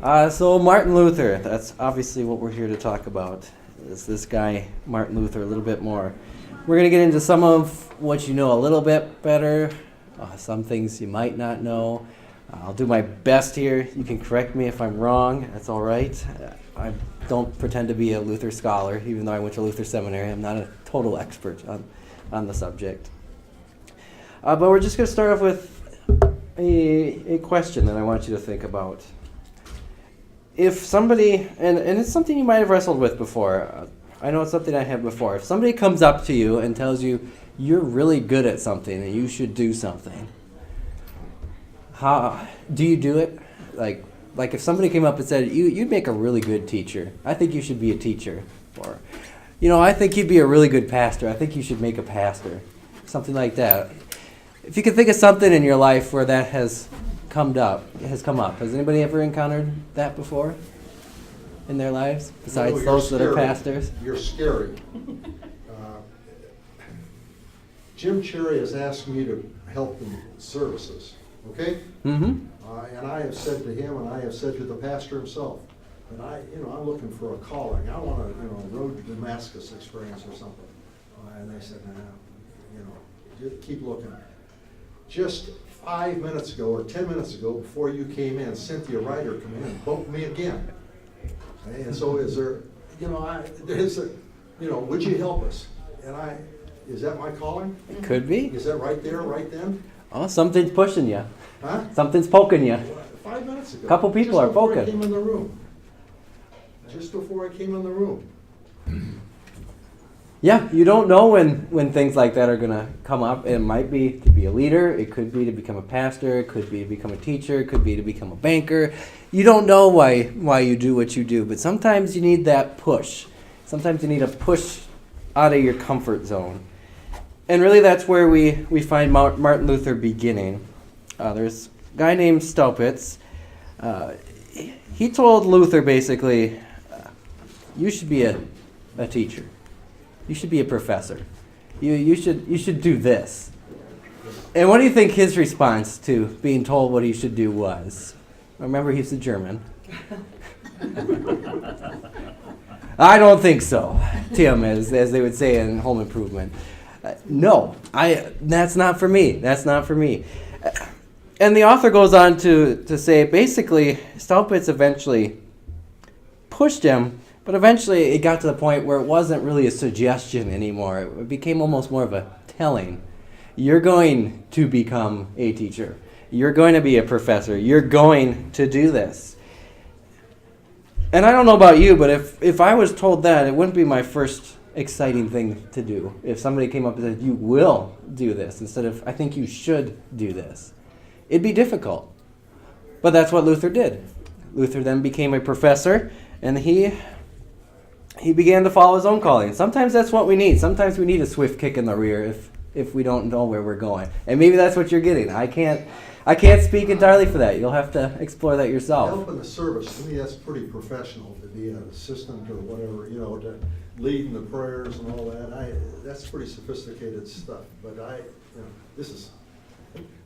So Martin Luther, that's obviously what we're here to talk about, is this guy, Martin Luther, a little bit more. We're going to get into some of what you know a little bit better, some things you might not know. I'll do my best here. You can correct me if I'm wrong. That's all right. I don't pretend to be a Luther scholar, even though I went to Luther Seminary. I'm not a total expert on the subject. But we're just going to start off with a question that I want you to think about. If somebody, and it's something you might have wrestled with before, I know it's something I have before. If somebody comes up to you and tells you you're really good at something and you should do something, how do you do it? Like if somebody came up and said, you'd make a really good teacher. I think you should be a teacher. Or, I think you'd be a really good pastor. I think you should make a pastor. Something like that. If you can think of something in your life where that has come up. Has anybody ever encountered that before in their lives, besides those that are pastors? You're scary. Jim Cherry has asked me to help in services, okay? Mm-hmm. And I have said to him, and I have said to the pastor himself, that I'm looking for a calling. I want a road to Damascus experience or something. And they said, just keep looking. Just 5 minutes ago or 10 minutes ago, before you came in, Cynthia Ryder came in and poked me again. Okay? And so is there, would you help us? And is that my calling? It could be. Is that right there, right then? Oh, something's pushing you. Huh? Something's poking you. 5 minutes ago. A couple people are poking. Just before I came in the room. Just before I came in the room. Yeah, you don't know when things like that are going to come up. It might be to be a leader. It could be to become a pastor. It could be to become a teacher. It could be to become a banker. You don't know why you do what you do, but sometimes you need that push. Sometimes you need a push out of your comfort zone. And really that's where we find Martin Luther beginning. There's a guy named Staupitz. He told Luther basically, you should be a teacher. You should be a professor. You should do this. And what do you think his response to being told what he should do was? Remember, he's a German. I don't think so, Tim, as they would say in Home Improvement. No, that's not for me. That's not for me. And the author goes on to say, basically, Staupitz eventually pushed him. But eventually it got to the point where it wasn't really a suggestion anymore. It became almost more of a telling. You're going to become a teacher. You're going to be a professor. You're going to do this. And I don't know about you, but if I was told that, it wouldn't be my first exciting thing to do. If somebody came up and said, you will do this, instead of, I think you should do this. It'd be difficult. But that's what Luther did. Luther then became a professor, and he began to follow his own calling. Sometimes that's what we need. Sometimes we need a swift kick in the rear if we don't know where we're going. And maybe that's what you're getting. I can't speak entirely for that. You'll have to explore that yourself. Help in the service, to me, that's pretty professional, to be an assistant or whatever, to lead in the prayers and all that. That's pretty sophisticated stuff. But this is,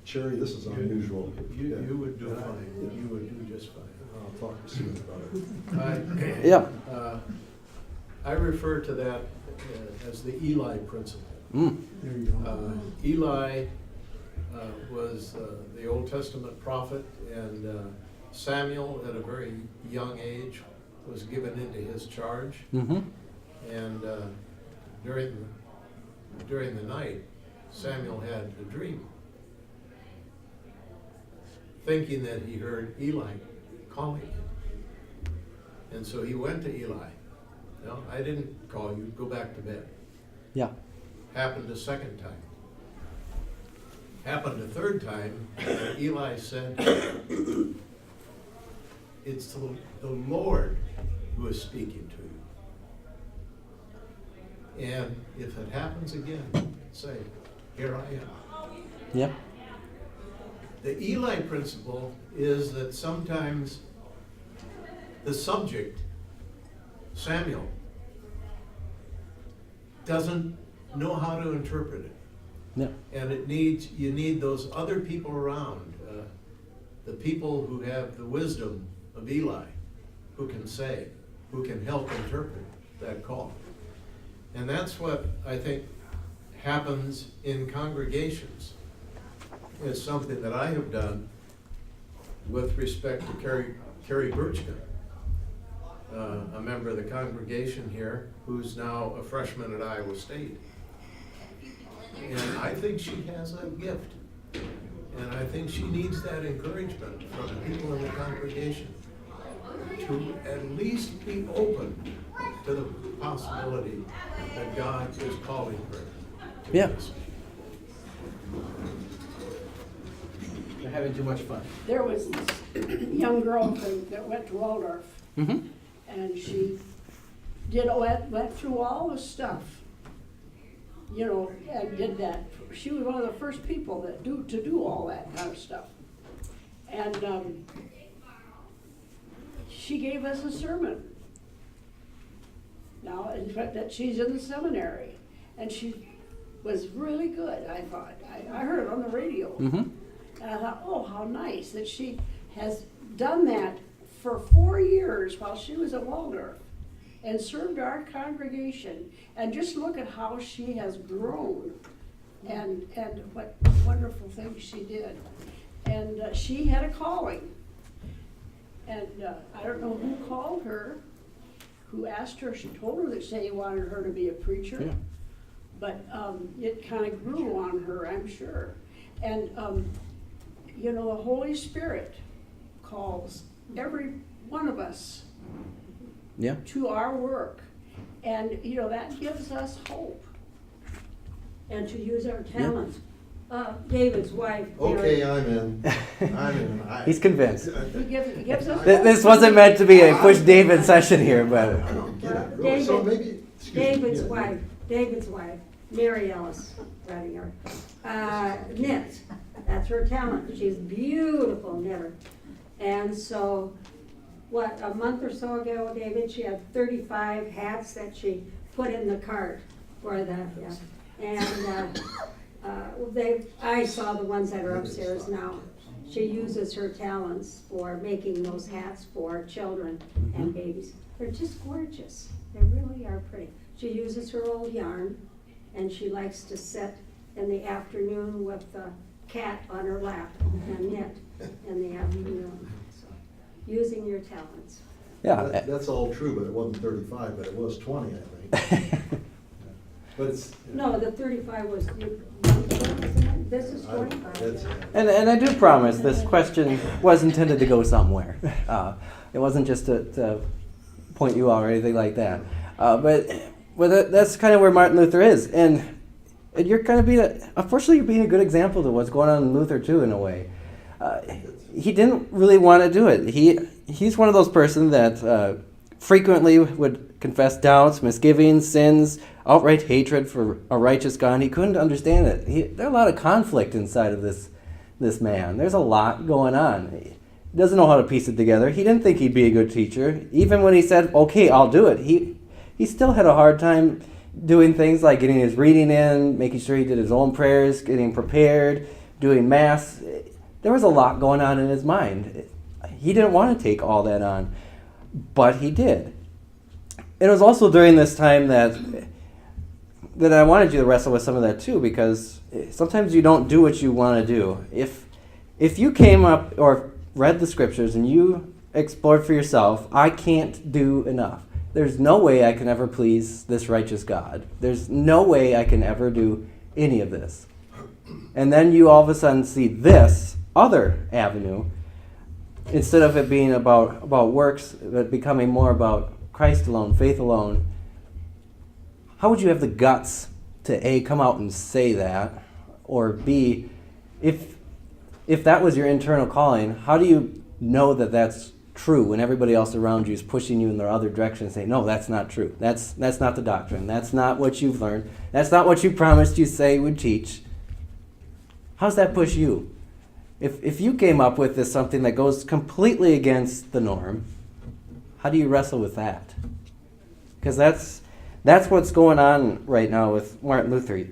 Cherry, this is unusual. You would do fine. You would do just fine. I'll talk to Sue about it. Yeah. I refer to that as the Eli principle. Mm. There you go. Eli was the Old Testament prophet, and Samuel, at a very young age, was given into his charge. Mm-hmm. And during the night, Samuel had a dream, thinking that he heard Eli calling him. And so he went to Eli. No, I didn't call you. Go back to bed. Yeah. Happened a second time. Happened a third time. And Eli said, it's the Lord who is speaking to you. And if it happens again, say, here I am. Yeah. The Eli principle is that sometimes the subject, Samuel, doesn't know how to interpret it. Yeah. And you need those other people around, the people who have the wisdom of of Eli, who can say, who can help interpret that call. And that's what I think happens in congregations. It's something that I have done with respect to Carrie Birchka, a member of the congregation here, who's now a freshman at Iowa State. And I think she has a gift. And I think she needs that encouragement from people in the congregation to at least be open to the possibility that God is calling her to Yeah. this. They're having too much fun. There was this young girl that went to Waldorf, Mm-hmm. and she went through all the stuff, and did that. She was one of the first people that to do all that kind of stuff. And she gave us a sermon. Now, in fact, that she's in the seminary, and she was really good, I thought. I heard it on the radio. Mm-hmm. And I thought, oh, how nice that she has done that for 4 years while she was at Waldorf and served our congregation. And just look at how she has grown and what wonderful things she did. And she had a calling. And I don't know who called her, who asked her. She told her that he wanted her to be a preacher. Yeah. But it kind of grew on her, I'm sure. And the Holy Spirit calls every one of us Yeah. to our work. And, that gives us hope. And to use our talents. David's wife. Okay, Mary, I'm in. I'm in. He's convinced. He gives us hope. This wasn't meant to be a push David session here, but I don't get it, really. So maybe, excuse me. David's wife, Mary Ellis Redinger, knits. That's her talent. She's a beautiful knitter. And so, a month or so ago, David, she had 35 hats that she put in the cart for the, And I saw the ones that are upstairs now. She uses her talents for making those hats for children and babies. They're just gorgeous. They really are pretty. She uses her old yarn, and she likes to sit in the afternoon with the cat on her lap and knit in the afternoon. So, using your talents. yeah. That's all true, but it wasn't 35, but it was 20, I think. But it's. No, the 35 was, isn't it? This is I- 25. that's- And I do promise this question was intended to go somewhere. It wasn't just to point you out or anything like that. But that's kind of where Martin Luther is. And you're kind of unfortunately, you're being a good example to what's going on in Luther too, in a way. He didn't really want to do it. He's one of those persons that frequently would confess doubts, misgivings, sins, outright hatred for a righteous God. He couldn't understand it. There's a lot of conflict inside of this man. There's a lot going on. He doesn't know how to piece it together. He didn't think he'd be a good teacher. Even when he said, okay, I'll do it, he still had a hard time doing things like getting his reading in, making sure he did his own prayers, getting prepared, doing Mass. There was a lot going on in his mind. He didn't want to take all that on, but he did. It was also during this time that I wanted you to wrestle with some of that too, because sometimes you don't do what you want to do. If you came up or read the scriptures and you explored for yourself, I can't do enough. There's no way I can ever please this righteous God. There's no way I can ever do any of this. And then you all of a sudden see this other avenue, instead of it being about works, but becoming more about Christ alone, faith alone. How would you have the guts to A, come out and say that, or B, if that was your internal calling, how do you know that that's true when everybody else around you is pushing you in the other direction and saying, no, that's not true. That's not the doctrine. That's not what you've learned. That's not what you promised you say would teach. How's that push you? If you came up with this something that goes completely against the norm, how do you wrestle with that? Because that's what's going on right now with Martin Luther.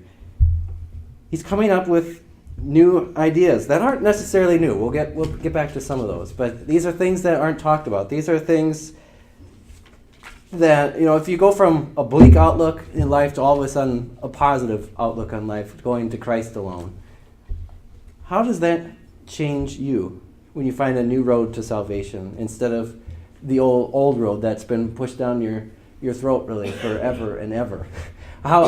He's coming up with new ideas that aren't necessarily new. We'll get back to some of those, but these are things that aren't talked about. These are things that, if you go from a bleak outlook in life to all of a sudden a positive outlook on life, going to Christ alone, how does that change you when you find a new road to salvation instead of the old road that's been pushed down your throat really forever and ever? How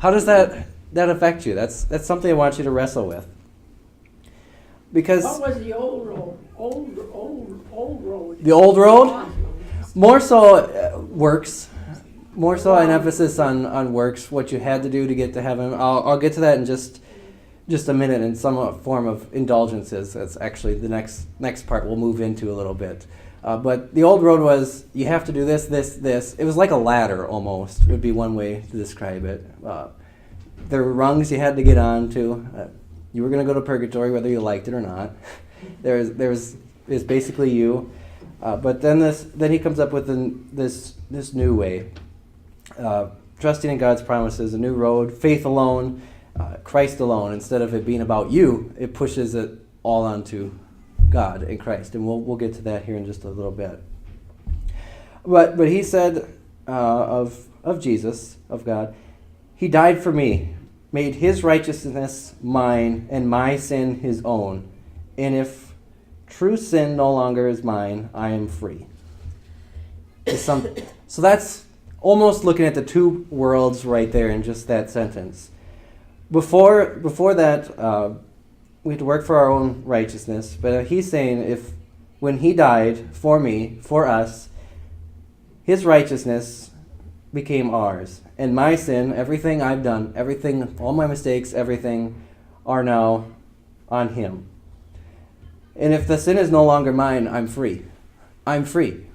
does that affect you? That's something I want you to wrestle with. Because What was the old road? Old road. the old road, more so works, more so an emphasis on works, what you had to do to get to heaven. I'll get to that in just a minute in some form of indulgences. That's actually the next part we'll move into a little bit. But the old road was, you have to do this, this, this. It was like a ladder almost, would be one way to describe it. There were rungs you had to get on to. You were going to go to purgatory whether you liked it or not. There's basically you. But then he comes up with this new way. Trusting in God's promises, a new road, faith alone, Christ alone. Instead of it being about you, it pushes it all onto God and Christ. And we'll get to that here in just a little bit. But he said of Jesus, of God, he died for me, made his righteousness mine, and my sin his own. And if true sin no longer is mine, I am free. So that's almost looking at the two worlds right there in just that sentence. Before that, we had to work for our own righteousness. But he's saying when he died for me, for us, his righteousness became ours. And my sin, everything I've done, everything, all my mistakes, everything are now on him. And if the sin is no longer mine, I'm free. I'm free.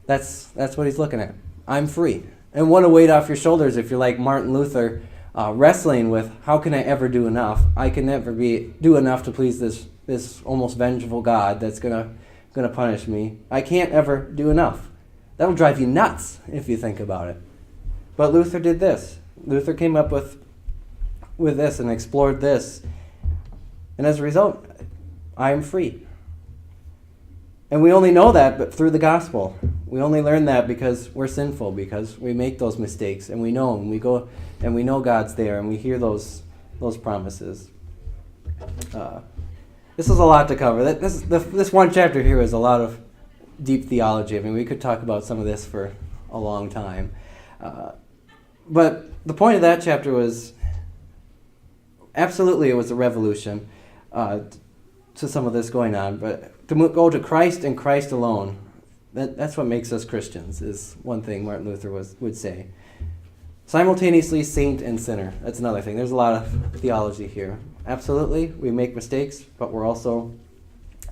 That's what he's looking at. I'm free. And what a weight off your shoulders if you're like Martin Luther, wrestling with, how can I ever do enough? I can never do enough to please this almost vengeful God that's gonna punish me. I can't ever do enough. That'll drive you nuts if you think about it. But Luther did this. Luther came up with this and explored this. And as a result, I am free. And we only know that but through the gospel. We only learn that because we're sinful, because we make those mistakes, and we know them. We go and we know God's there, and we hear those promises. This is a lot to cover. This one chapter here is a lot of deep theology. I mean, we could talk about some of this for a long time. But the point of that chapter was, absolutely it was a revolution to some of this going on. But to go to Christ and Christ alone, that's what makes us Christians, is one thing Martin Luther would say. Simultaneously saint and sinner. That's another thing. There's a lot of theology here. Absolutely, we make mistakes, but we're also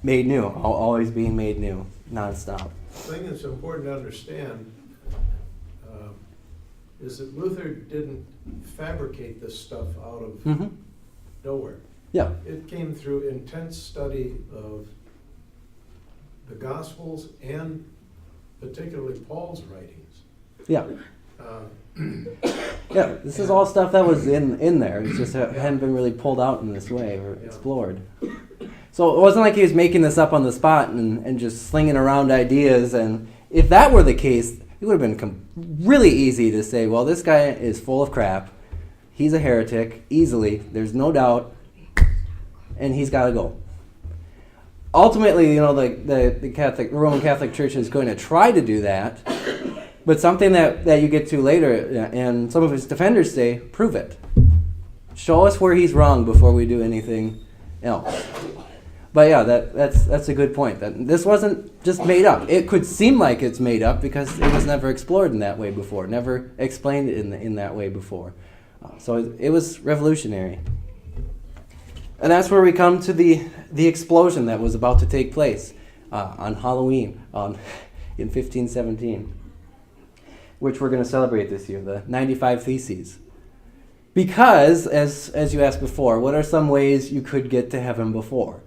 made new, always being made new, nonstop. The thing that's important to understand is that Luther didn't fabricate this stuff out of nowhere. Yeah. It came through intense study of the Gospels and particularly Paul's writings. Yeah. Yeah, this is all stuff that was in there. It just hadn't been really pulled out in this way or explored. So it wasn't like he was making this up on the spot and just slinging around ideas. And if that were the case, it would have been really easy to say, well, this guy is full of crap. He's a heretic, easily. There's no doubt. And he's got to go. Ultimately, the Roman Catholic Church is going to try to do that. But something that you get to later, and some of his defenders say, prove it. Show us where he's wrong before we do anything else. But yeah, that's a good point. That this wasn't just made up. It could seem like it's made up because it was never explored in that way before, never explained in that way before. So it was revolutionary. And that's where we come to the explosion that was about to take place on Halloween in 1517, which we're going to celebrate this year, the 95 Theses. Because, as you asked before, what are some ways you could get to heaven before?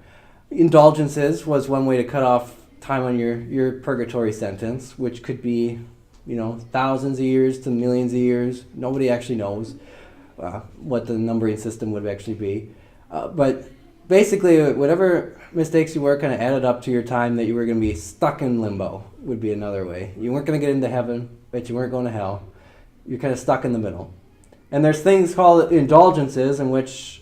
Indulgences was one way to cut off time on your purgatory sentence, which could be, thousands of years to millions of years. Nobody actually knows what the numbering system would actually be. But basically, whatever mistakes you were kind of added up to your time that you were going to be stuck in limbo would be another way. You weren't going to get into heaven, but you weren't going to hell. You're kind of stuck in the middle. And there's things called indulgences in which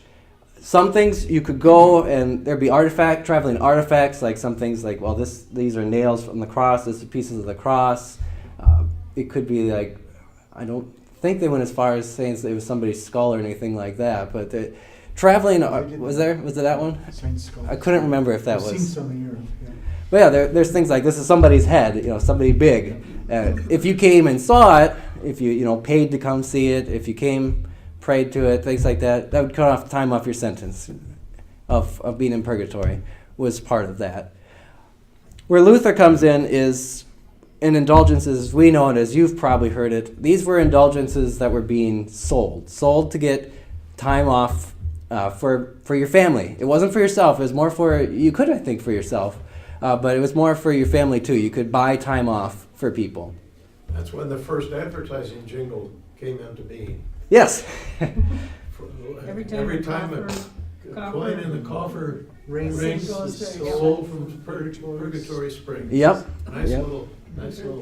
some things you could go and there'd be traveling artifacts, like some things like, well, these are nails from the cross, this is pieces of the cross. It could be like, I don't think they went as far as saying it was somebody's skull or anything like that, but traveling, was it that one? Saint skull. I couldn't remember if that I've was. seen some in Europe, yeah. But yeah, there's things like this is somebody's head, somebody big. If you came and saw it, if you paid to come see it, if you came, prayed to it, things like that, that would cut off time off your sentence of being in purgatory, was part of that. Where Luther comes in is in indulgences, as we know it, as you've probably heard it. These were indulgences that were being sold to get time off for your family. It wasn't for yourself. It was more for, you could, I think, for yourself, but it was more for your family too. You could buy time off for people. That's when the first advertising jingle came into being. Yes. Every time a coin in the coffer rings goes is to- sold from Purgatory Springs. Yep. Nice Yep. little.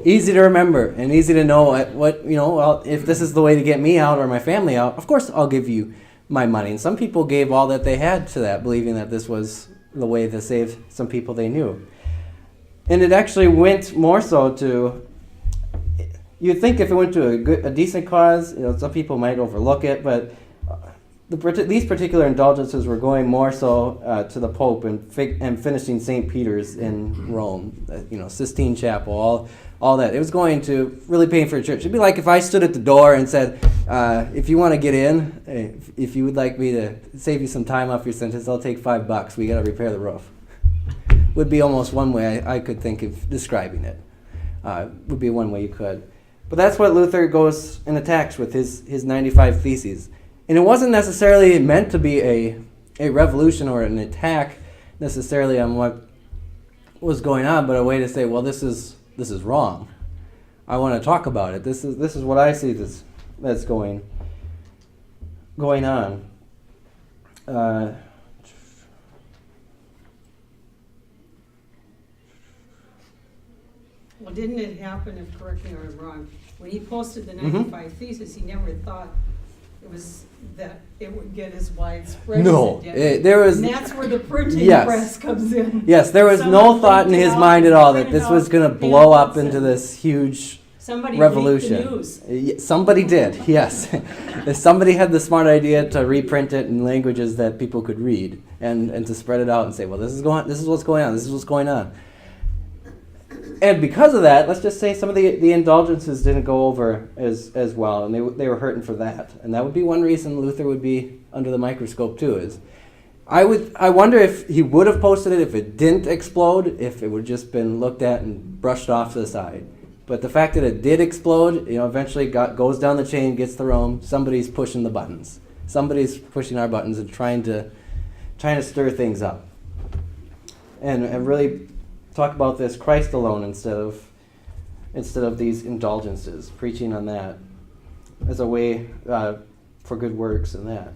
Easy to remember and easy to know well, if this is the way to get me out or my family out, of course I'll give you my money. And some people gave all that they had to that, believing that this was the way to save some people they knew. And it actually went more so to, you'd think if it went to a decent cause, some people might overlook it, but these particular indulgences were going more so to the Pope and finishing St. Peter's in Rome, Sistine Chapel, all that. It was going to really paying for a church. It'd be like if I stood at the door and said, if you want to get in, if you would like me to save you some time off your sentence, I'll take $5. We got to repair the roof. Would be almost one way I could think of describing it. Would be one way you could. But that's what Luther goes and attacks with his 95 Theses. And it wasn't necessarily meant to be a revolution or an attack necessarily on what was going on, but a way to say, well, this is wrong. I want to talk about it. This is what I see that's going on. Well, didn't it happen, if correct me or I'm wrong, when he posted the 95 Thesis, he never thought it was that it would get as widespread No, as it did. there was. And that's where the printing Yes. press comes in. Yes, there was no Someone thought in leaked it his out, mind at all that printed this was out going to blow up pamphlets into and this huge somebody revolution. leaked the news. Somebody did, yes. Somebody had the smart idea to reprint it in languages that people could read and to spread it out and say, well, this is what's going on. This is what's going on. And because of that, let's just say some of the indulgences didn't go over as well, and they were hurting for that. And that would be one reason Luther would be under the microscope too. Is I wonder if he would have posted it if it didn't explode, if it would just been looked at and brushed off to the side. But the fact that it did explode, eventually goes down the chain, gets to Rome. Somebody's pushing the buttons. Somebody's pushing our buttons and trying to stir things up, and really talk about this Christ alone instead of these indulgences, preaching on that as a way for good works and that.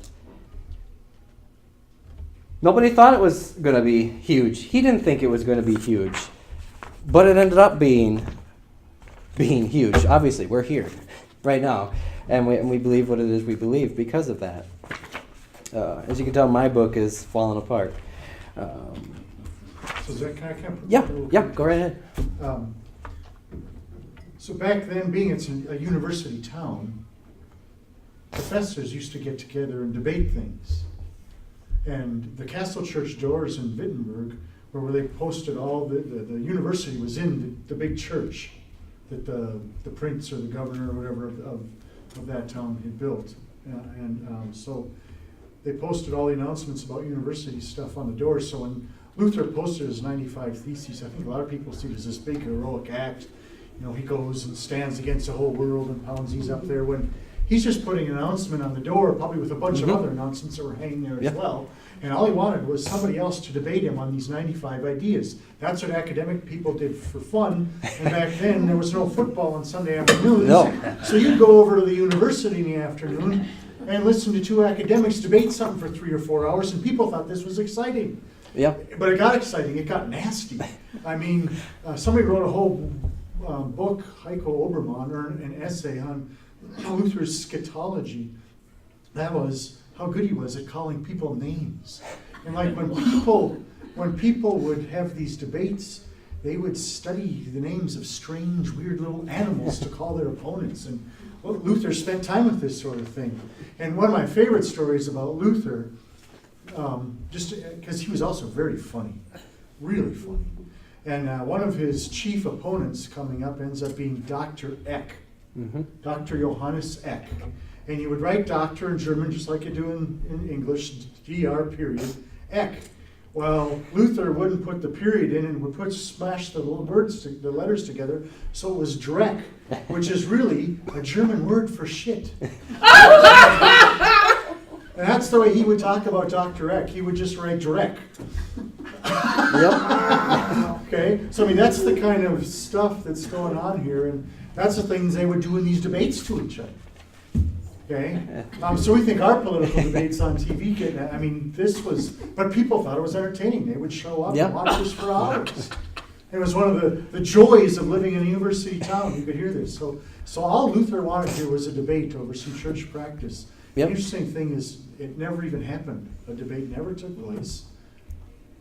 Nobody thought it was going to be huge. He didn't think it was going to be huge, but it ended up being huge. Obviously, we're here right now, and we believe what it is we believe because of that. As you can tell, my book is falling apart. So Zach, can I Yeah, go right ahead. So back then, being it's a university town, professors used to get together and debate things. And the Castle Church doors in Wittenberg were where they posted all the university was in the big church that the prince or the governor or whatever of that town had built. So they posted all the announcements about university stuff on the doors. So when Luther posted his 95 Theses, I think a lot of people see it as this big heroic act. He goes and stands against the whole world and pounds these up there when he's just putting an announcement on the door, probably with a bunch of other announcements that were hanging there as well. And all he wanted was somebody else to debate him on these 95 ideas. That's what academic people did for fun. And back then, there was no football on Sunday afternoons. No. So you'd go over to the university in the afternoon, and listened to two academics debate something for 3 or 4 hours, and people thought this was exciting. Yep. But it got exciting, it got nasty. I mean, somebody wrote a whole book, Heiko Obermann, or an essay on Luther's scatology. That was how good he was at calling people names. And like when people would have these debates, they would study the names of strange, weird little animals to call their opponents. And well, Luther spent time with this sort of thing. And one of my favorite stories about Luther, just because he was also very funny, really funny. And one of his chief opponents coming up ends up being Dr. Eck, Dr. Johannes Eck. And you would write doctor in German just like you do in English, DR period, Eck. Well, Luther wouldn't put the period in and would smash the little the letters together, so it was Dreck, which is really a German word for shit. And that's the way he would talk about Dr. Eck. He would just write Dreck. Yep. Okay, so I mean that's the kind of stuff that's going on here, and that's the things they would do in these debates to each other. Okay, so we think our political debates on TV but people thought it was entertaining. They would show up and watch this for hours. It was one of the joys of living in a university town. You could hear this. So all Luther wanted here was a debate over some church practice. Yep. The interesting thing is it never even happened. A debate never took place,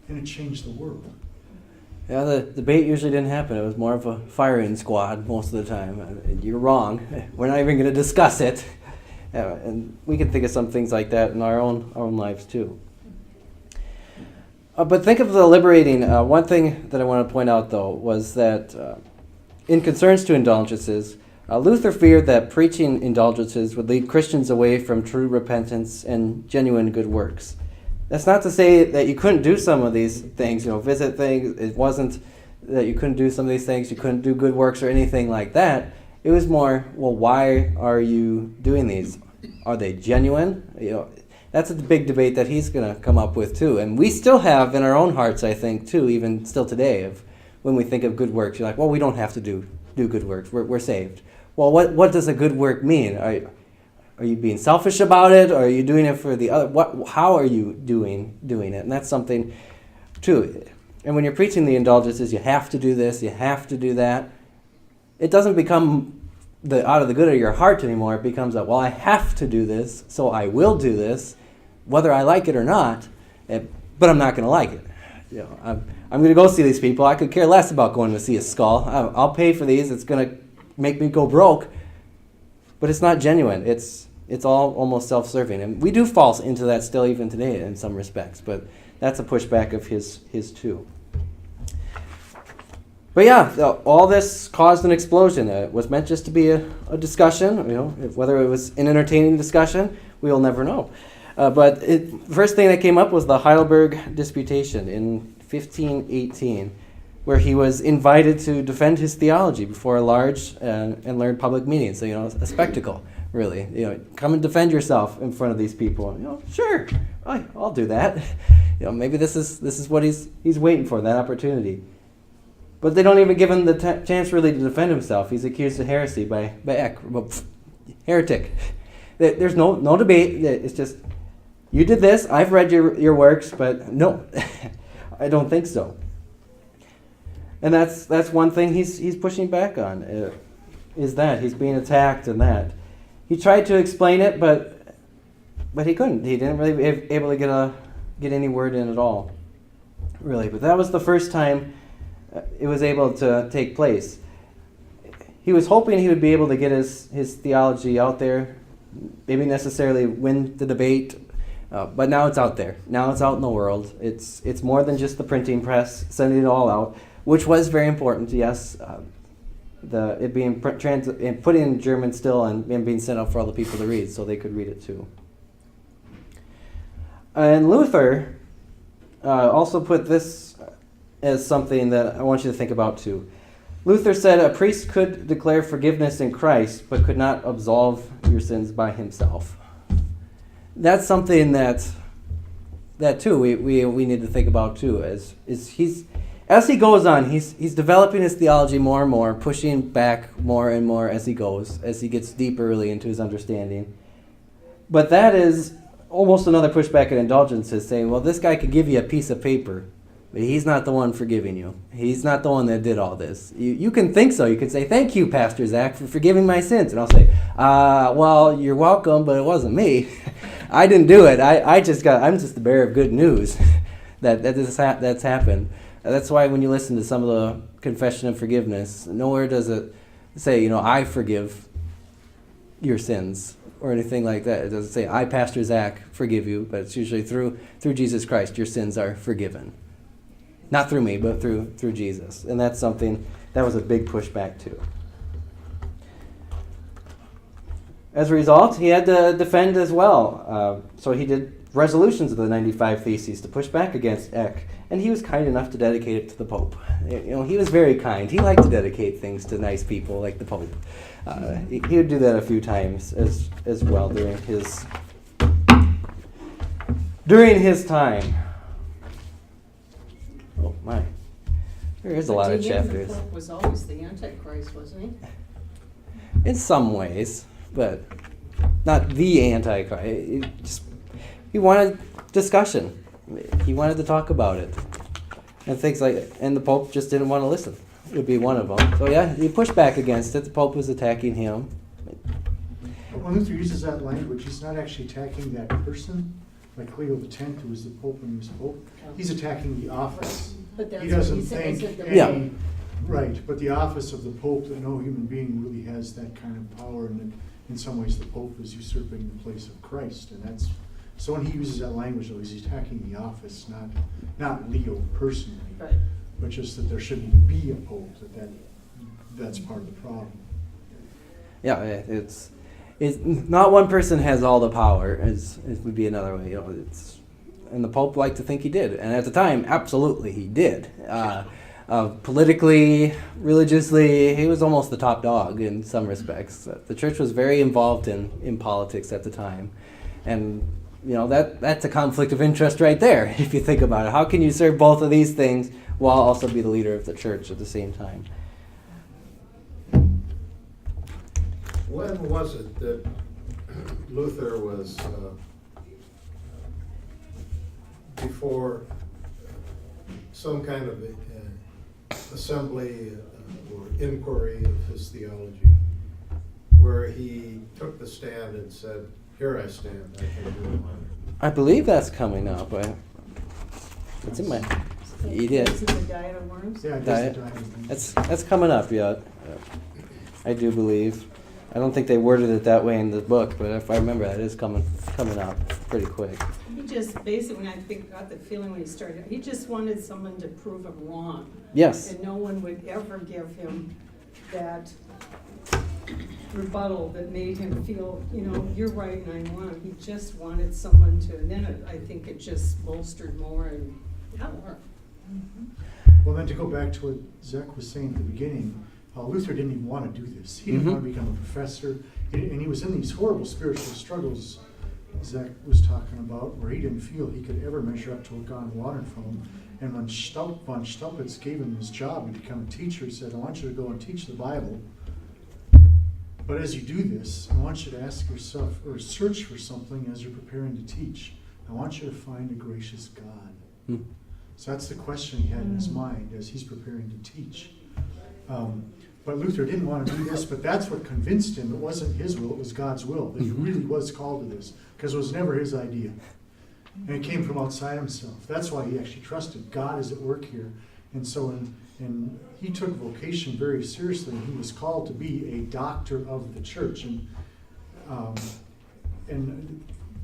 and it changed the world. Yeah, the debate usually didn't happen. It was more of a firing squad most of the time. You're wrong. We're not even going to discuss it. And we can think of some things like that in our own lives too. But think of the liberating. One thing that I want to point out, though, was that in concerns to indulgences, Luther feared that preaching indulgences would lead Christians away from true repentance and genuine good works. That's not to say that you couldn't do some of these things, visit things. It wasn't that you couldn't do some of these things, you couldn't do good works or anything like that. It was more, well, why are you doing these? Are they genuine? That's a big debate that he's going to come up with too. And we still have in our own hearts, I think, too, even still today, of when we think of good works, you're like, well, we don't have to do good works. We're saved. Well, what does a good work mean? Are you being selfish about it? Or are you doing it for the other? How are you doing it? And that's something too. And when you're preaching the indulgences, you have to do this, you have to do that. It doesn't become out of the good of your heart anymore. It becomes well, I have to do this, so I will do this, whether I like it or not. But I'm not going to like it. I'm going to go see these people. I could care less about going to see a skull. I'll pay for these. It's going to make me go broke. But it's not genuine. It's all almost self-serving, and we do fall into that still even today in some respects. But that's a pushback of his too. But yeah, all this caused an explosion. It was meant just to be a discussion. Whether it was an entertaining discussion, we'll never know. But the first thing that came up was the Heidelberg Disputation in 1518, where he was invited to defend his theology before a large and learned public meeting. So, a spectacle, really. Come and defend yourself in front of these people. Sure, I'll do that. Maybe this is what he's waiting for, that opportunity. But they don't even give him the chance really to defend himself. He's accused of heresy by Eck. Heretic. There's no debate. It's just, you did this, I've read your works, but no, I don't think so. And that's one thing he's pushing back on, is that he's being attacked and that. He tried to explain it, but he couldn't. He didn't really be able to get any word in at all, really. But that was the first time it was able to take place. He was hoping he would be able to get his theology out there, maybe necessarily win the debate, but now it's out there. Now it's out in the world. It's more than just the printing press sending it all out, which was very important, yes. It being put in German still and being sent out for all the people to read, so they could read it too. And Luther also put this as something that I want you to think about too. Luther said a priest could declare forgiveness in Christ, but could not absolve your sins by himself. That's something that too we need to think about too. As he goes on, he's developing his theology more and more, pushing back more and more as he goes, as he gets deeper really into his understanding. But that is almost another pushback at indulgences, saying, well, this guy could give you a piece of paper, but he's not the one forgiving you. He's not the one that did all this. You can think so. You can say, thank you, Pastor Zach, for forgiving my sins. And I'll say, well, you're welcome, but it wasn't me. I didn't do it. I'm just the bearer of good news that's happened. That's why when you listen to some of the confession of forgiveness, nowhere does it say, I forgive your sins or anything like that. It doesn't say, I, Pastor Zach, forgive you, but it's usually through Jesus Christ, your sins are forgiven. Not through me, but through Jesus. And that's something that was a big pushback too. As a result, he had to defend as well. So he did resolutions of the 95 Theses to push back against Zech, and he was kind enough to dedicate it to the Pope. He was very kind. He liked to dedicate things to nice people like the Pope. He would do that a few times as well during his time. Oh my, there is a lot of chapters. The Pope was always the Antichrist, wasn't he? In some ways, but not the Antichrist. He wanted discussion. He wanted to talk about it. And things and the Pope just didn't want to listen. It would be one of them. So yeah, he pushed back against it. The Pope was attacking him. When Luther uses that language, he's not actually attacking that person, like Leo X, who was the Pope when he was Pope. He's attacking the office. But that's He what doesn't he said, think isn't any, Yeah. right, but the office of the Pope, that no human being really has that kind of power, and that in some ways the Pope is usurping the place of Christ, and that's, so when he uses that language, though, he's attacking the office, not Leo personally, Right. but just that there shouldn't even be a Pope, that's part of the problem. Yeah, it's not one person has all the power. It would be another way. And the Pope liked to think he did, and at the time, absolutely he did. Politically, religiously, he was almost the top dog in some respects. The church was very involved in politics at the time, and that's a conflict of interest right there. If you think about it, how can you serve both of these things while also be the leader of the church at the same time? When was it that Luther was before some kind of assembly or inquiry of his theology, where he took the stand and said, "Here I stand, I can do it"? I believe that's coming up. It's in my. He did. Is it the Diet of Worms? Yeah, I guess Diet. the diet. That's coming up, yeah. I do believe. I don't think they worded it that way in the book, but if I remember, that is coming up pretty quick. He just basically, got the feeling when he started, he just wanted someone to prove him wrong. Yes. And no one would ever give him that rebuttal that made him feel, you're right and I'm wrong. He just wanted someone to, and then I think it just bolstered more and more. Well, then to go back to what Zach was saying at the beginning, Luther didn't even want to do this. He didn't want to become a professor, and he was in these horrible spiritual struggles Zach was talking about, where he didn't feel he could ever measure up to what God wanted from him. And when von Staupitz gave him his job to become a teacher, he said, "I want you to go and teach the Bible. But as you do this, I want you to ask yourself, or search for something as you're preparing to teach. I want you to find a gracious God." So that's the question he had in his mind as he's preparing to teach. But Luther didn't want to do this, but that's what convinced him it wasn't his will, it was God's will, that he really was called to this, because it was never his idea. And it came from outside himself. That's why he actually trusted God is at work here. And so and he took vocation very seriously, and he was called to be a doctor of the church. And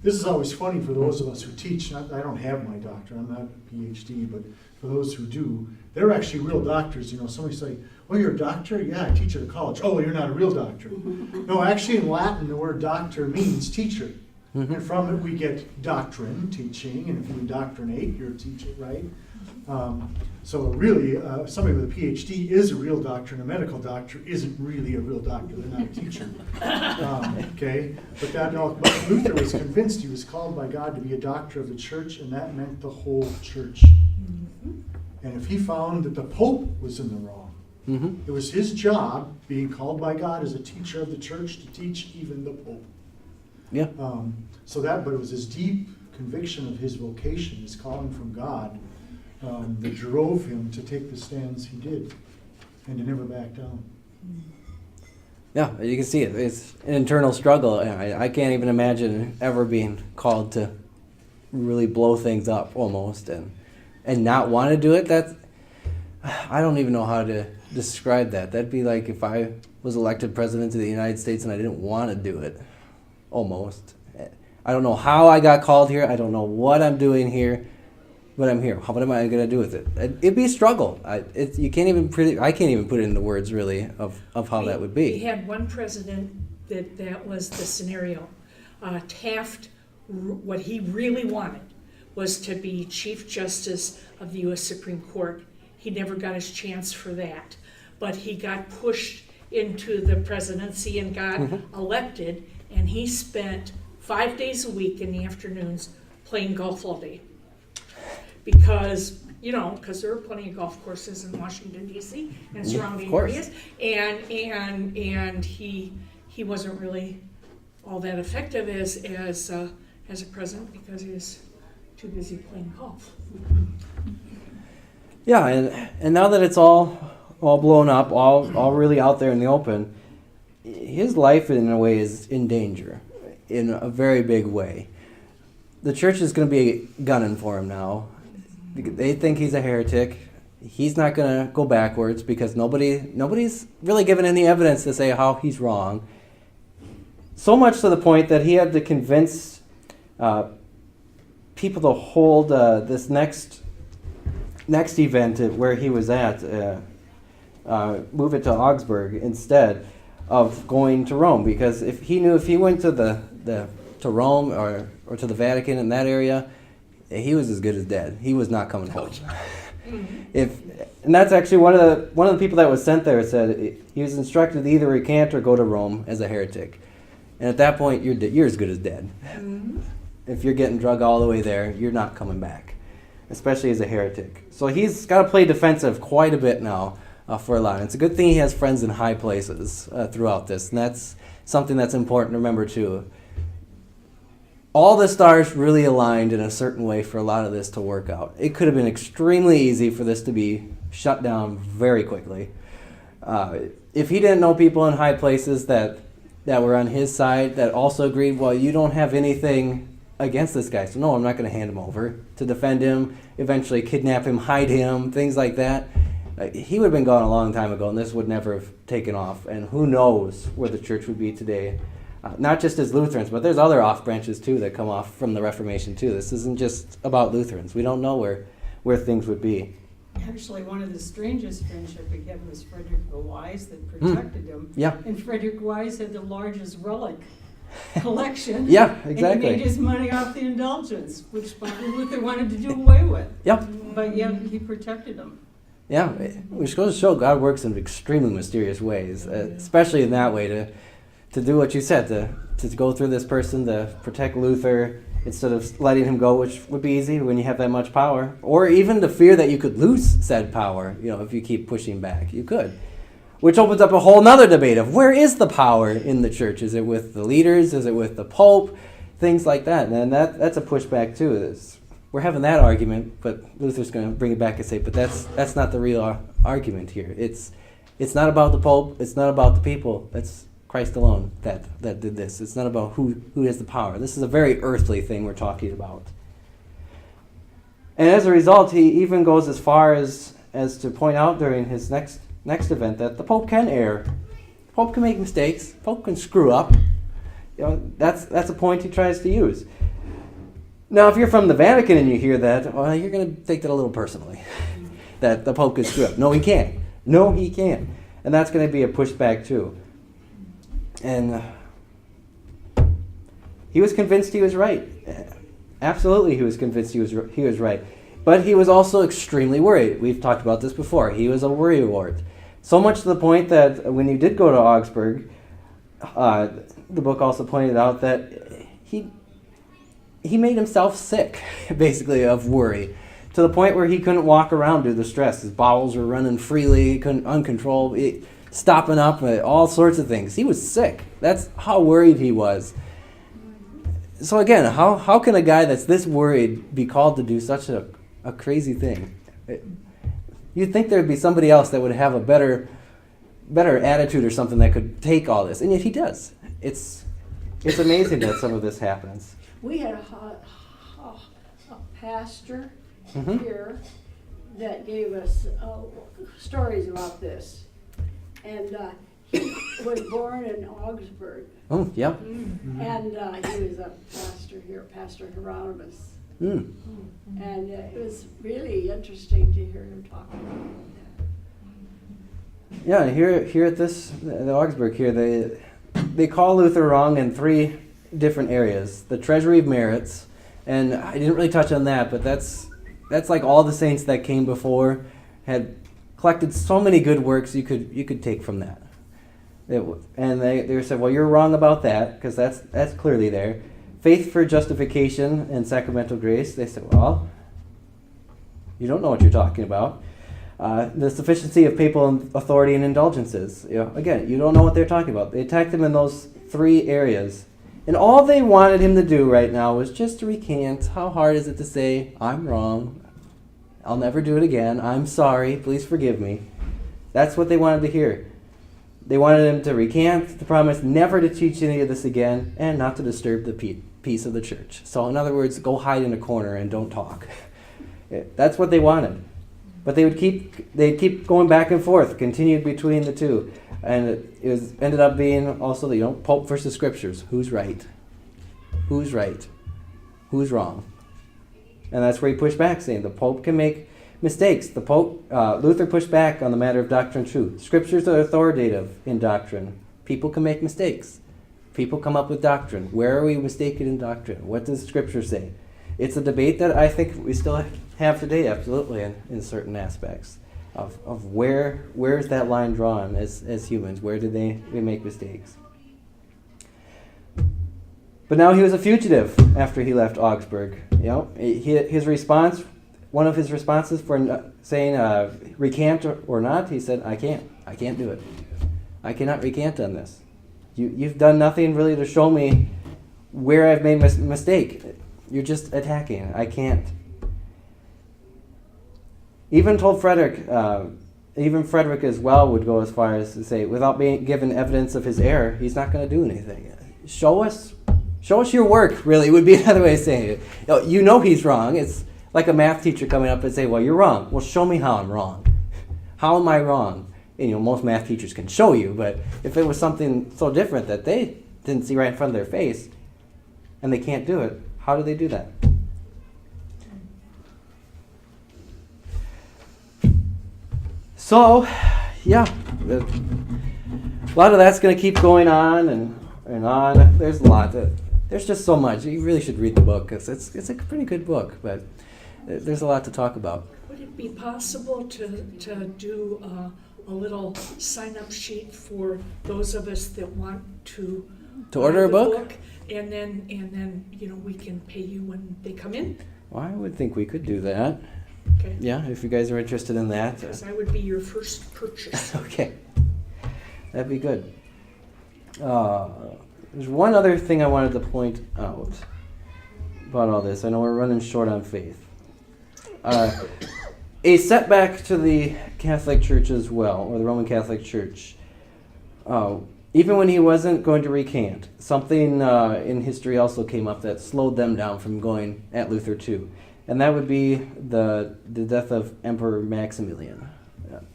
this is always funny for those of us who teach. I don't have my doctor, I'm not a PhD, but for those who do, they're actually real doctors. Somebody say, "Oh, you're a doctor?" "Yeah, I teach at a college." "Oh, well, you're not a real doctor." No, actually in Latin, the word doctor means teacher. And from it we get doctrine, teaching, and if you indoctrinate, you're a teacher, right? So really, somebody with a PhD is a real doctor, and a medical doctor isn't really a real doctor. They're not a teacher. Okay? But Luther was convinced he was called by God to be a doctor of the church, and that meant the whole church. And if he found that the Pope was in the wrong, it was his job, being called by God as a teacher of the church, to teach even the Pope. Yeah. But it was his deep conviction of his vocation, his calling from God, that drove him to take the stands he did and to never back down. Yeah, you can see it. It's an internal struggle. I can't even imagine ever being called to really blow things up almost and not want to do it. I don't even know how to describe that. That'd be like if I was elected president of the United States and I didn't want to do it, almost. I don't know how I got called here. I don't know what I'm doing here, but I'm here. What am I going to do with it? It'd be a struggle. I can't even put it into words really of how that would be. We had one president that was the scenario. Taft, what he really wanted was to be Chief Justice of the U.S. Supreme Court. He never got his chance for that, but he got pushed into the presidency and got elected, and he spent 5 days a week in the afternoons playing golf all day. Because there are plenty of golf courses in Washington, D.C. and surrounding areas, and he wasn't really all that effective as a president because he was too busy playing golf. Yeah, and now that it's all blown up, all really out there in the open, his life in a way is in danger, in a very big way. The church is going to be gunning for him now. They think he's a heretic. He's not going to go backwards because nobody's really given any evidence to say how he's wrong. So much to the point that he had to convince people to hold this next event where he was at, move it to Augsburg instead of going to Rome, because if he went to to Rome or to the Vatican in that area, he was as good as dead. He was not coming home. And that's actually one of the people that was sent there said he was instructed to either recant or go to Rome as a heretic. And at that point, you're as good as dead. Mm-hmm. If you're getting drug all the way there, you're not coming back, especially as a heretic. So he's got to play defensive quite a bit now for a lot. And it's a good thing he has friends in high places throughout this, and that's something that's important to remember too. All the stars really aligned in a certain way for a lot of this to work out. It could have been extremely easy for this to be shut down very quickly. If he didn't know people in high places that were on his side that also agreed, well, you don't have anything against this guy, so no, I'm not going to hand him over to defend him, eventually kidnap him, hide him, things like that. He would have been gone a long time ago, and this would never have taken off. And who knows where the church would be today. Not just as Lutherans, but there's other off branches too that come off from the Reformation too. This isn't just about Lutherans. We don't know where things would be. Actually, one of the strangest friendship he had was Frederick the Wise that protected him. Yeah. And Frederick Wise had the largest relic collection. Yeah, exactly. And he made his money off the indulgence, which Martin Luther wanted to do away with. Yep. But yet he protected them. Yeah, which goes to show God works in extremely mysterious ways, especially in that way to do what you said, to go through this person, to protect Luther instead of letting him go, which would be easy when you have that much power. Or even the fear that you could lose said power, if you keep pushing back. You could. Which opens up a whole nother debate of where is the power in the church? Is it with the leaders? Is it with the Pope? Things like that. And that's a pushback too. We're having that argument, but Luther's going to bring it back and say, but that's not the real argument here. It's not about the Pope. It's not about the people. It's Christ alone that did this. It's not about who has the power. This is a very earthly thing we're talking about. And as a result, he even goes as far as to point out during his next event that the Pope can err. The Pope can make mistakes. The Pope can screw up. That's a point he tries to use. Now, if you're from the Vatican and you hear that, well, you're going to take that a little personally, that the Pope could screw up. No, he can't. No, he can't. And that's going to be a pushback too. And he was convinced he was right. Absolutely, he was convinced he was right. But he was also extremely worried. We've talked about this before. He was a worrywart. So much to the point that when he did go to Augsburg, the book also pointed out that he made himself sick, basically, of worry, to the point where he couldn't walk around due to the stress. His bowels were running freely, he couldn't uncontrolled, stopping up, all sorts of things. He was sick. That's how worried he was. So again, how can a guy that's this worried be called to do such a crazy thing? You'd think there'd be somebody else that would have a better attitude or something that could take all this, and yet he does. It's amazing that some of this happens. We had a pastor Mhm. here that gave us stories about this. And he was born in Augsburg, Oh, yeah. and he was a pastor here, Pastor Hieronymus. Mm. And it was really interesting to hear him talk about that. Yeah, here at the Augsburg here, they call Luther wrong in 3 different areas. The treasury of merits, and I didn't really touch on that, but that's like all the saints that came before had collected so many good works you could take from that. And they said, well, you're wrong about that, because that's clearly there. Faith for justification and sacramental grace, they said, well, you don't know what you're talking about. The sufficiency of papal authority and indulgences. Again, you don't know what they're talking about. They attacked him in those 3 areas. And all they wanted him to do right now was just to recant. How hard is it to say, I'm wrong, I'll never do it again, I'm sorry, please forgive me. That's what they wanted to hear. They wanted him to recant, to promise never to teach any of this again, and not to disturb the peace of the church. So in other words, go hide in a corner and don't talk. That's what they wanted. But they'd keep going back and forth, continued between the two. And it ended up being also, Pope versus Scriptures. Who's right? Who's right? Who's wrong? And that's where he pushed back, saying the Pope can make mistakes. The Pope, Luther pushed back on the matter of doctrine and truth. Scriptures are authoritative in doctrine. People can make mistakes. People come up with doctrine. Where are we mistaken in doctrine? What does Scripture say? It's a debate that I think we still have today, absolutely, in certain aspects of where's that line drawn as humans? Where do we make mistakes? But now he was a fugitive after he left Augsburg. His response, one of his responses for saying recant or not, he said, I can't do it. I cannot recant on this. You've done nothing really to show me where I've made a mistake. You're just attacking. I can't. Even Frederick as well would go as far as to say, without being given evidence of his error, he's not going to do anything. Show us your work, really, would be another way of saying it. He's wrong. It's like a math teacher coming up and say, well, you're wrong. Well, show me how I'm wrong. How am I wrong? And, most math teachers can show you, but if it was something so different that they didn't see right in front of their face and they can't do it, how do they do that? So, yeah, a lot of that's going to keep going on and on. There's a lot. There's just so much. You really should read the book, because it's a pretty good book, but there's a lot to talk about. Would it be possible to do a little sign-up sheet for those of us that want to order a buy the book? And then we can pay you when they come in? Well, I would think we could do that. Okay. Yeah, if you guys are interested in that. Because I would be your first purchase. Okay. That'd be good. There's one other thing I wanted to point out about all this. I know we're running short on faith. A setback to the Catholic Church as well, or the Roman Catholic Church. Even when he wasn't going to recant, something in history also came up that slowed them down from going at Luther too. And that would be the death of Emperor Maximilian.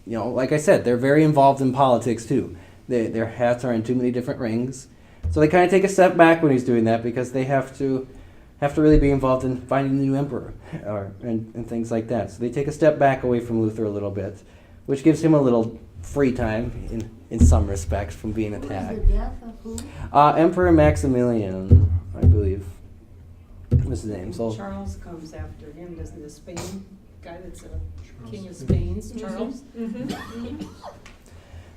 Like I said, they're very involved in politics too. Their hats are in too many different rings. So they kind of take a step back when he's doing that, because they have to really be involved in finding the new emperor and things like that. So they take a step back away from Luther a little bit, which gives him a little free time in some respects from being attacked. The death of who? Emperor Maximilian, I believe, was his name. So Charles comes after him, doesn't the Spain guy that's a king of Spain's Charles? Mm-hmm.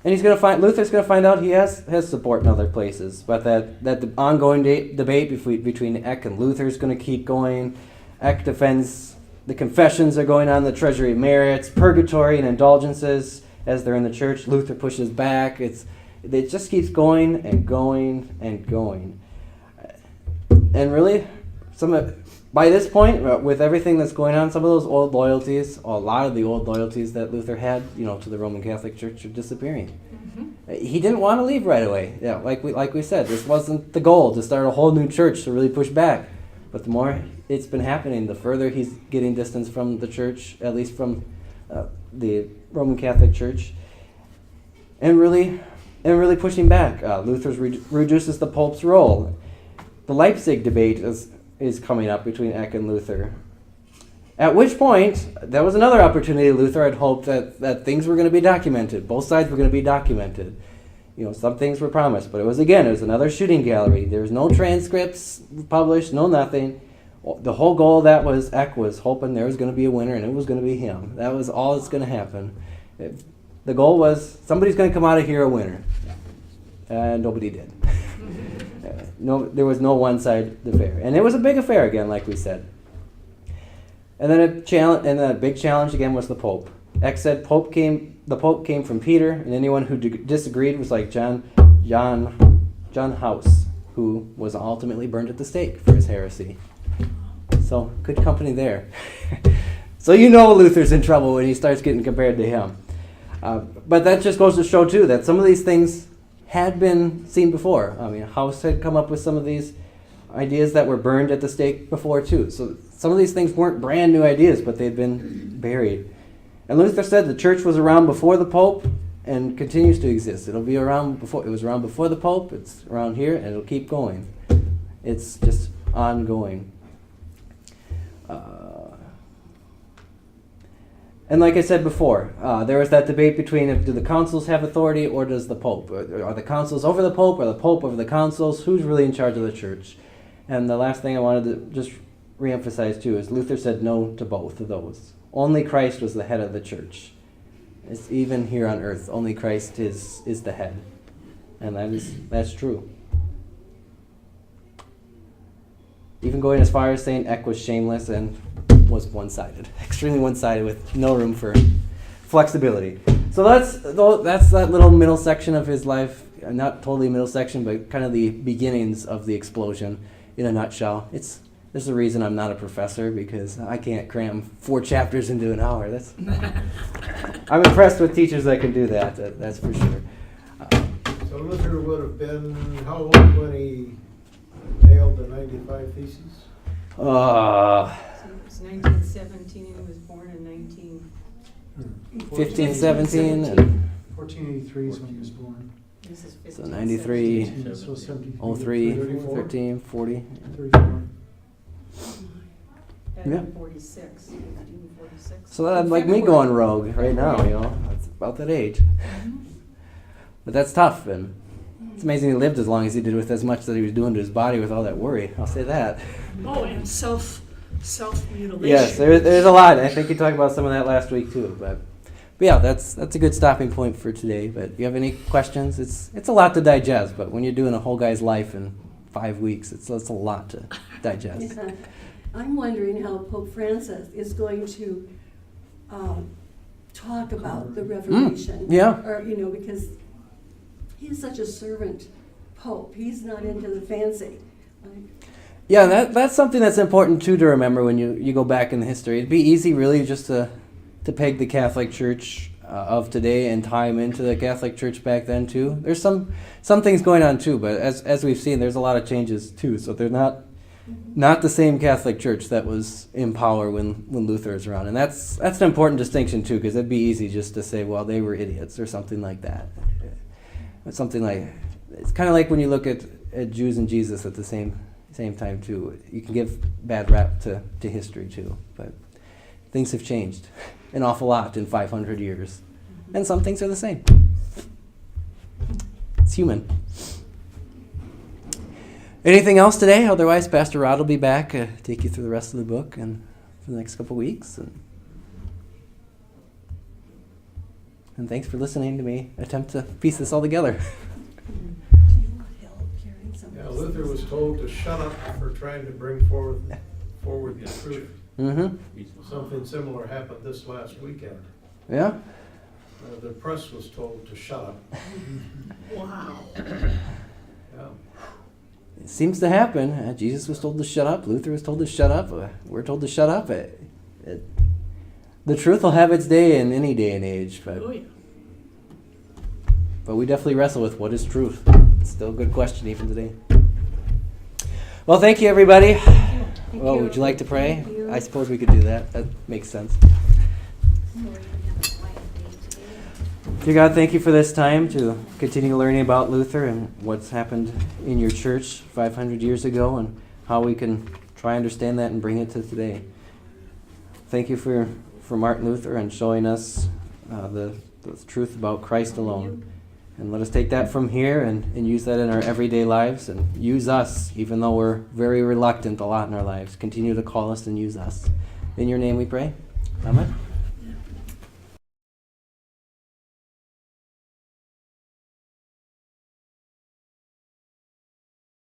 And Luther's gonna find out he has support in other places, but that the ongoing debate between Eck and Luther is gonna keep going. Eck defends the confessions are going on, the treasury of merits, purgatory and indulgences as they're in the church. Luther pushes back. It just keeps going and going and going. And And really, by this point, with everything that's going on, some of those old loyalties, a lot of the old loyalties that Luther had, to the Roman Catholic Church are disappearing. He didn't want to leave right away. Yeah, like we said, this wasn't the goal to start a whole new church to really push back. But the more it's been happening, the further he's getting distance from the church, at least from the Roman Catholic Church, and really pushing back. Luther reduces the Pope's role. The Leipzig debate is coming up between Eck and Luther. At which point, that was another opportunity Luther had hoped that things were going to be documented. Both sides were going to be documented. Some things were promised, but it was another shooting gallery. There was no transcripts published, no nothing. The whole goal Eck was hoping there was going to be a winner, and it was going to be him. That was all that's going to happen. The goal was somebody's going to come out of here a winner, and nobody did. No, there was no one-sided affair, and it was a big affair again, like we said. And then a big challenge again was the Pope. Eck said the Pope came from Peter, and anyone who disagreed was like John Huss, who was ultimately burned at the stake for his heresy. So good company there. So Luther's in trouble when he starts getting compared to him. But that just goes to show too that some of these things had been seen before. Huss had come up with some of these ideas that were burned at the stake before too. So some of these things weren't brand new ideas, but they'd been buried. And Luther said the church was around before the Pope and continues to exist. It'll be around before. It was around before the Pope. It's around here, and it'll keep going. It's just ongoing. And like I said before, there was that debate between do the councils have authority or does the Pope? Are the councils over the Pope or the Pope over the councils? Who's really in charge of the church? And the last thing I wanted to just reemphasize too is Luther said no to both of those. Only Christ was the head of the church. It's even here on earth, only Christ is the head. And that's true. Even going as far as saying Eck was shameless and was one-sided, extremely one-sided with no room for flexibility. So that's that little middle section of his life, not totally middle section, but kind of the beginnings of the explosion in a nutshell. There's a reason I'm not a professor, because I can't cram 4 chapters into an hour. I'm impressed with teachers that can do that, that's for sure. So Luther would have been how old when he nailed the 95 Theses? So it was 1917, and he was born in 15, 17, and 1483 is when he was born. This is 15, so 93, 17, so 73, 03, 34, 13, 40. 34. Yeah. 46. 46. So that's like me going rogue right now, It's about that age. But that's tough, and it's amazing he lived as long as he did with as much that he was doing to his body with all that worry. I'll say that. Oh, and self-mutilation. Yes, there's a lot. I think you talked about some of that last week too. But yeah, that's a good stopping point for today. But do you have any questions? It's a lot to digest, but when you're doing a whole guy's life in 5 weeks, it's a lot to digest. Yeah. I'm wondering how Pope Francis is going to talk about the Reformation. Yeah. Or, because he's such a servant pope. He's not into the fancy. Yeah, that's something that's important too to remember when you go back in the history. It'd be easy really just to peg the Catholic Church of today and tie them into the Catholic Church back then too. There's some things going on too, but as we've seen, there's a lot of changes too. So they're not the same Catholic Church that was in power when Luther was around. And that's an important distinction too, because it'd be easy just to say, well, they were idiots or something like that. It's kind of like when you look at Jews and Jesus at the same time too. You can give bad rap to history too, but things have changed an awful lot in 500 years. And some things are the same. It's human. Anything else today? Otherwise, Pastor Rod will be back, take you through the rest of the book and for the next couple weeks. And thanks for listening to me attempt to piece this all together. Do you want help carrying something? Yeah, Luther was told to shut up for trying to bring forward the truth. Mm-hmm. Something similar happened this last weekend. Yeah? The press was told to shut up. Wow. Yeah. it seems to happen. Jesus was told to shut up. Luther was told to shut up. We're told to shut up. The truth will have its day in any day and age, Oh, yeah. but we definitely wrestle with what is truth. It's still a good question even today. Well, thank you, everybody. Thank Well, you. would you like to pray? Thank you. I suppose we could do that. That makes sense. Dear God, thank you for this time to continue learning about Luther and what's happened in your church 500 years ago and how we can try and understand that and bring it to today. Thank you for Martin Luther and showing us the truth about Christ alone. And let us take that from here and use that in our everyday lives and use us, even though we're very reluctant a lot in our lives. Continue to call us and use us. In your name we pray. Amen.